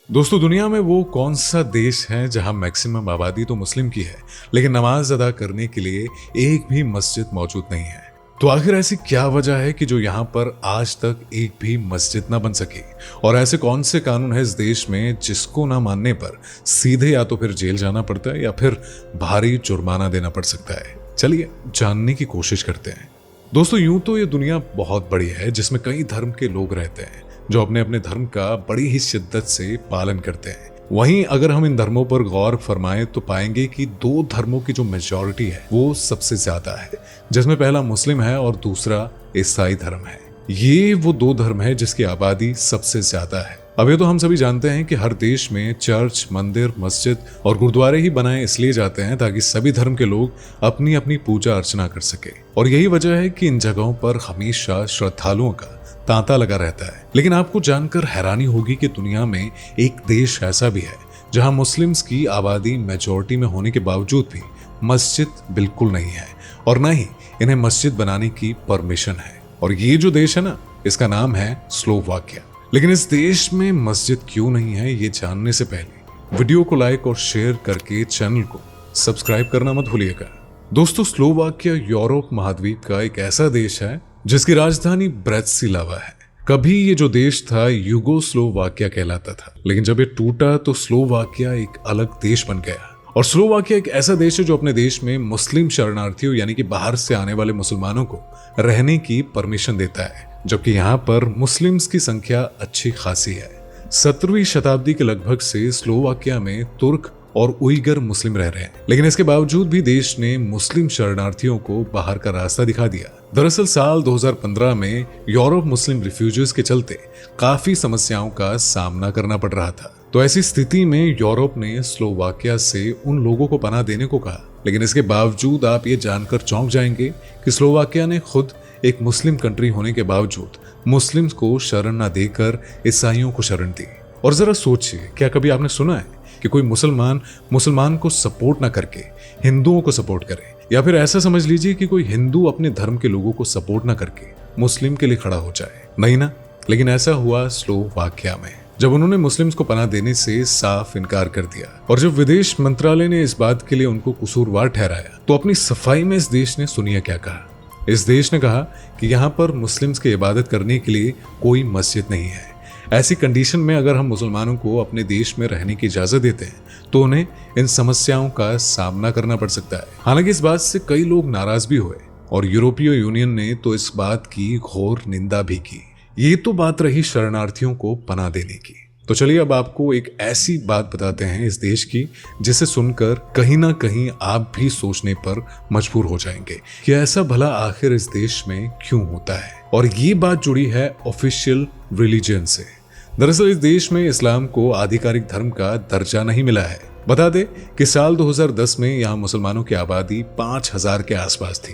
दोस्तों, दुनिया में वो कौन सा देश है जहां मैक्सिमम आबादी तो मुस्लिम की है, लेकिन नमाज अदा करने के लिए एक भी मस्जिद मौजूद नहीं है। तो आखिर ऐसी क्या वजह है कि जो यहाँ पर आज तक एक भी मस्जिद ना बन सकी? और ऐसे कौन से कानून है इस देश में जिसको ना मानने पर सीधे या तो फिर जेल जाना पड़ता है या फिर भारी जुर्माना देना पड़ सकता है? चलिए जानने की कोशिश करते हैं। दोस्तों, यूं तो ये दुनिया बहुत बड़ी है जिसमें कई धर्म के लोग रहते हैं जो अपने अपने धर्म का बड़ी ही शिद्दत से पालन करते हैं। वहीं अगर हम इन धर्मों पर गौर फरमाएं तो पाएंगे कि दो धर्मों की जो मेजॉरिटी है वो सबसे ज्यादा है, जिसमें पहला मुस्लिम है और दूसरा ईसाई धर्म है। ये वो दो धर्म है जिसकी आबादी सबसे ज्यादा है। अब ये तो हम सभी जानते हैं कि हर देश में चर्च, मंदिर, मस्जिद और गुरुद्वारे ही बनाए इसलिए जाते हैं ताकि सभी धर्म के लोग अपनी अपनी पूजा अर्चना कर सके। और यही वजह है कि इन जगहों पर हमेशा श्रद्धालुओं का तांता लगा रहता है। लेकिन आपको जानकर हैरानी होगी कि दुनिया में एक देश ऐसा भी है जहां मुस्लिम्स की आबादी मेजॉरिटी में होने के बावजूद भी मस्जिद बिल्कुल नहीं है और न ही इन्हें मस्जिद बनाने की परमिशन है। और ये जो देश है ना, इसका नाम है स्लोवाकिया। लेकिन इस देश में मस्जिद क्यों नहीं है, ये जानने से पहले वीडियो को लाइक और शेयर करके चैनल को सब्सक्राइब करना मत भूलिएगा। दोस्तों, स्लोवाकिया यूरोप महाद्वीप का एक ऐसा देश है जिसकी राजधानी ब्रेटिस्लावा है। कभी ये जो देश था युगोस्लोवाकिया कहलाता था, लेकिन जब ये टूटा तो स्लोवाकिया एक अलग देश बन गया। और स्लोवाकिया एक ऐसा देश है जो अपने देश में मुस्लिम शरणार्थियों यानी कि बाहर से आने वाले मुसलमानों को रहने की परमिशन देता है, जबकि यहाँ पर मुस्लिम्स की संख्या अच्छी खासी है। 17वीं शताब्दी के लगभग से स्लोवाकिया में तुर्क और उइगर मुस्लिम रह रहे हैं, लेकिन इसके बावजूद भी देश ने मुस्लिम शरणार्थियों को बाहर का रास्ता दिखा दिया। दरअसल साल 2015 में यूरोप मुस्लिम रिफ्यूजीज के चलते काफी समस्याओं का सामना करना पड़ रहा था। तो ऐसी स्थिति में यूरोप ने स्लोवाकिया से उन लोगों को पनाह देने को कहा। लेकिन इसके बावजूद आप ये जानकर चौंक जाएंगे कि स्लोवाकिया ने खुद एक मुस्लिम कंट्री होने के बावजूद मुस्लिम्स को शरण न देकर ईसाइयों को शरण दी। और जरा सोचिए, क्या कभी आपने सुना है कि कोई मुसलमान को सपोर्ट ना करके हिंदुओं को सपोर्ट करे, या फिर ऐसा समझ लीजिए कि कोई हिंदू अपने धर्म के लोगों को सपोर्ट ना करके मुस्लिम के लिए खड़ा हो जाए? नहीं ना। लेकिन ऐसा हुआ स्लोवाकिया में, जब उन्होंने मुस्लिम्स को पनाह देने से साफ इनकार कर दिया। और जब विदेश मंत्रालय ने इस बात के लिए उनको कसूरवार ठहराया तो अपनी सफाई में इस देश ने सुनिए क्या कहा। इस देश ने कहा कि यहाँ पर मुस्लिम्स की इबादत करने के लिए कोई मस्जिद नहीं है। ऐसी कंडीशन में अगर हम मुसलमानों को अपने देश में रहने की इजाजत देते हैं तो उन्हें इन समस्याओं का सामना करना पड़ सकता है। हालांकि इस बात से कई लोग नाराज भी हुए और यूरोपीय यूनियन ने तो इस बात की घोर निंदा भी की। ये तो बात रही शरणार्थियों को पनाह देने की। तो चलिए अब आपको एक ऐसी बात बताते हैं इस देश की जिसे सुनकर कहीं ना कहीं आप भी सोचने पर मजबूर हो जाएंगे कि ऐसा भला आखिर इस देश में क्यों होता है। और ये बात जुड़ी है ऑफिशियल रिलीजन से। दरअसल इस देश में इस्लाम को आधिकारिक धर्म का दर्जा नहीं मिला है। बता दें कि साल 2010 में यहाँ मुसलमानों की आबादी 5000 के आसपास थी।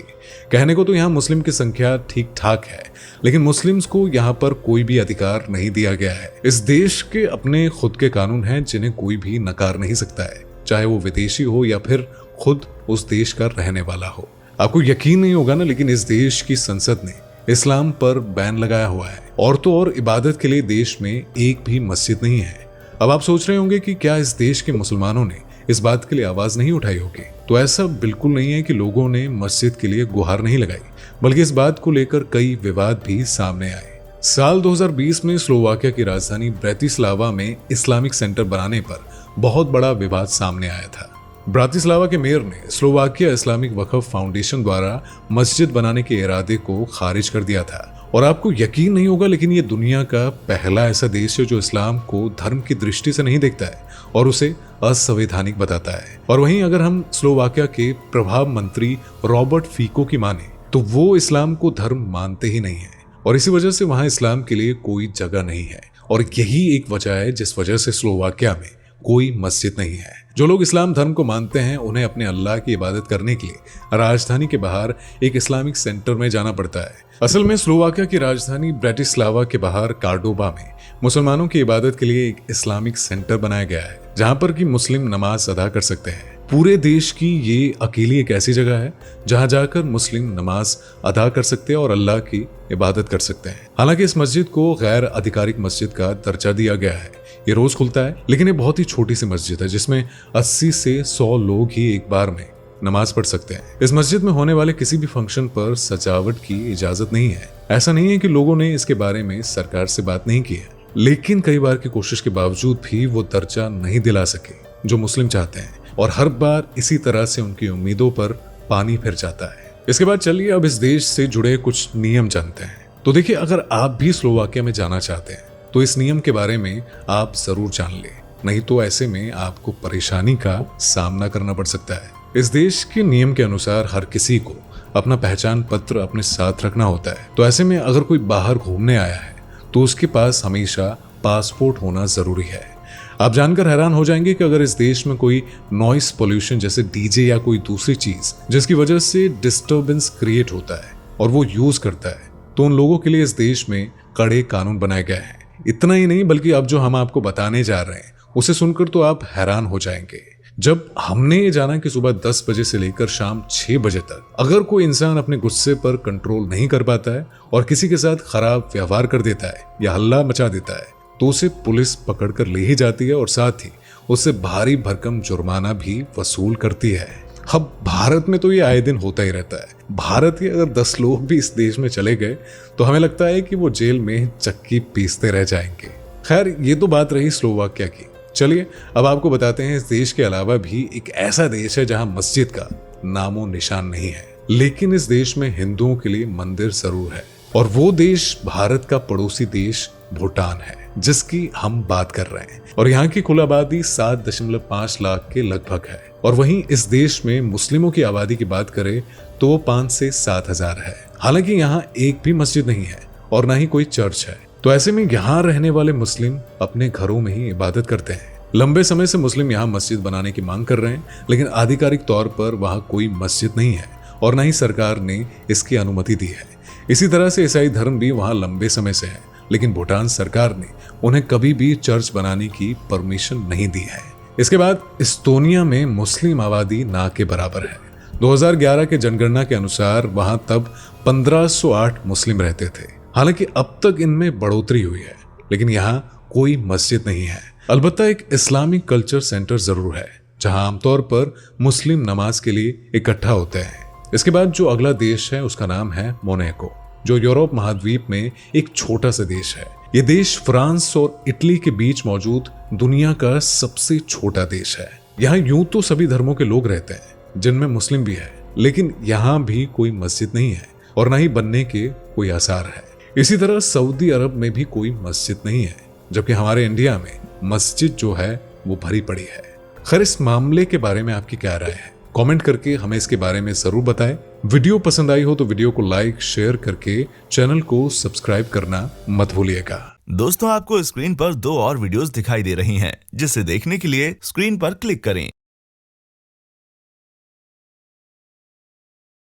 कहने को तो यहाँ मुस्लिम की संख्या ठीक ठाक है, लेकिन मुस्लिम्स को यहाँ पर कोई भी अधिकार नहीं दिया गया है। इस देश के अपने खुद के कानून हैं जिन्हें कोई भी नकार नहीं सकता है, चाहे वो विदेशी हो या फिर खुद उस देश का रहने वाला हो। आपको यकीन नहीं होगा ना, लेकिन इस देश की संसद ने इस्लाम पर बैन लगाया हुआ है। और तो और इबादत के लिए देश में एक भी मस्जिद नहीं है। अब आप सोच रहे होंगे कि क्या इस देश के मुसलमानों ने इस बात के लिए आवाज नहीं उठाई होगी? तो ऐसा बिल्कुल नहीं है कि लोगों ने मस्जिद के लिए गुहार नहीं लगाई, बल्कि इस बात को लेकर कई विवाद भी सामने आए। साल 2020 में स्लोवाकिया की राजधानी ब्रेटिस्लावा में इस्लामिक सेंटर बनाने पर बहुत बड़ा विवाद सामने आया था। ब्रातिस्लावा के मेयर ने स्लोवाकिया इस्लामिक वक्फ फाउंडेशन द्वारा मस्जिद बनाने के इरादे को खारिज कर दिया था। और आपको यकीन नहीं होगा, लेकिन ये दुनिया का पहला ऐसा देश है जो इस्लाम को धर्म की दृष्टि से नहीं देखता है और उसे असंवैधानिक बताता है। और वहीं अगर हम स्लोवाकिया के प्रभाव मंत्री रॉबर्ट फीको की माने तो वो इस्लाम को धर्म मानते ही नहीं है और इसी वजह से वहां इस्लाम के लिए कोई जगह नहीं है। और यही एक वजह है जिस वजह से स्लोवाकिया में कोई मस्जिद नहीं है। जो लोग इस्लाम धर्म को मानते हैं उन्हें अपने अल्लाह की इबादत करने के लिए राजधानी के बाहर एक इस्लामिक सेंटर में जाना पड़ता है। असल में स्लोवाकिया की राजधानी ब्रेटिस्लावा के बाहर कार्डोबा में मुसलमानों की इबादत के लिए एक इस्लामिक सेंटर बनाया गया है जहां पर कि मुस्लिम नमाज अदा कर सकते हैं। पूरे देश की ये अकेली एक ऐसी जगह है जहां जाकर मुस्लिम नमाज अदा कर सकते हैं और अल्लाह की इबादत कर सकते हैं। हालांकि इस मस्जिद को गैर आधिकारिक मस्जिद का दर्जा दिया गया है। ये रोज खुलता है, लेकिन ये बहुत ही छोटी सी मस्जिद है जिसमें 80 से 100 लोग ही एक बार में नमाज पढ़ सकते हैं। इस मस्जिद में होने वाले किसी भी फंक्शन पर सजावट की इजाजत नहीं है। ऐसा नहीं है कि लोगों ने इसके बारे में सरकार से बात नहीं की है, लेकिन कई बार की कोशिश के बावजूद भी वो दर्जा नहीं दिला सके जो मुस्लिम चाहते हैं, और हर बार इसी तरह से उनकी उम्मीदों पर पानी फिर जाता है। इसके बाद चलिए अब इस देश से जुड़े कुछ नियम जानते हैं। तो देखिए, अगर आप भी स्लोवाकिया में जाना चाहते हैं तो इस नियम के बारे में आप जरूर जान लें, नहीं तो ऐसे में आपको परेशानी का सामना करना पड़ सकता है। इस देश के नियम के अनुसार हर किसी को अपना पहचान पत्र अपने साथ रखना होता है। तो ऐसे में अगर कोई बाहर घूमने आया है तो उसके पास हमेशा पासपोर्ट होना जरूरी है। आप जानकर हैरान हो जाएंगे कि अगर इस देश में कोई नॉइस पोल्यूशन जैसे डीजे या कोई दूसरी चीज जिसकी वजह से डिस्टरबेंस क्रिएट होता है और वो यूज करता है, तो उन लोगों के लिए इस देश में कड़े कानून बनाए गए हैं। इतना ही नहीं, बल्कि अब जो हम आपको बताने जा रहे हैं उसे सुनकर तो आप हैरान हो जाएंगे। जब हमने ये जाना कि सुबह 10 बजे से लेकर शाम 6 बजे तक अगर कोई इंसान अपने गुस्से पर कंट्रोल नहीं कर पाता है और किसी के साथ खराब व्यवहार कर देता है या हल्ला मचा देता है, तो उसे पुलिस पकड़ कर ले ही जाती है और साथ ही उससे भारी भरकम जुर्माना भी वसूल करती है। अब भारत में तो ये आए दिन होता ही रहता है। भारत के अगर 10 लोग भी इस देश में चले गए तो हमें लगता है कि वो जेल में चक्की पीसते रह जाएंगे। खैर, ये तो बात रही स्लोवाकिया की। चलिए अब आपको बताते हैं, इस देश के अलावा भी एक ऐसा देश है जहां मस्जिद का नामो निशान नहीं है, लेकिन इस देश में हिंदुओं के लिए मंदिर जरूर है। और वो देश भारत का पड़ोसी देश भूटान है, जिसकी हम बात कर रहे हैं। और यहाँ की कुल आबादी 7.5 लाख के लगभग है। और वहीं इस देश में मुस्लिमों की आबादी की बात करें तो 5 से 7 हजार है। हालांकि यहाँ एक भी मस्जिद नहीं है और ना ही कोई चर्च है। तो ऐसे में यहाँ रहने वाले मुस्लिम अपने घरों में ही इबादत करते हैं। लंबे समय से मुस्लिम यहाँ मस्जिद बनाने की मांग कर रहे हैं, लेकिन आधिकारिक तौर पर वहाँ कोई मस्जिद नहीं है और ना ही सरकार ने इसकी अनुमति दी है। इसी तरह से ईसाई धर्म भी वहाँ लंबे समय से है, लेकिन भूटान सरकार ने उन्हें कभी भी चर्च बनाने की परमिशन नहीं दी है। इसके बाद एस्टोनिया में मुस्लिम आबादी ना के बराबर है। 2011 के जनगणना के अनुसार वहां तब 1508 मुस्लिम रहते थे। हालांकि अब तक इनमें बढ़ोतरी हुई है, लेकिन यहाँ कोई मस्जिद नहीं है। अलबत्ता एक इस्लामिक कल्चर सेंटर जरूर है, जहां आमतौर पर मुस्लिम नमाज के लिए इकट्ठा होते हैं। इसके बाद जो अगला देश है उसका नाम है मोनाको, जो यूरोप महाद्वीप में एक छोटा सा देश है। ये देश फ्रांस और इटली के बीच मौजूद दुनिया का सबसे छोटा देश है। यहाँ यूं तो सभी धर्मों के लोग रहते हैं, जिनमें मुस्लिम भी है, लेकिन यहाँ भी कोई मस्जिद नहीं है और न ही बनने के कोई आसार है। इसी तरह सऊदी अरब में भी कोई मस्जिद नहीं है, जबकि हमारे इंडिया में मस्जिद जो है वो भरी पड़ी है। खैर, इस मामले के बारे में आपकी क्या राय है? कमेंट करके हमें इसके बारे में जरूर बताएं। वीडियो पसंद आई हो तो वीडियो को लाइक शेयर करके चैनल को सब्सक्राइब करना मत भूलिएगा। दोस्तों, आपको स्क्रीन पर 2 और वीडियोस दिखाई दे रही हैं, जिसे देखने के लिए स्क्रीन पर क्लिक करें।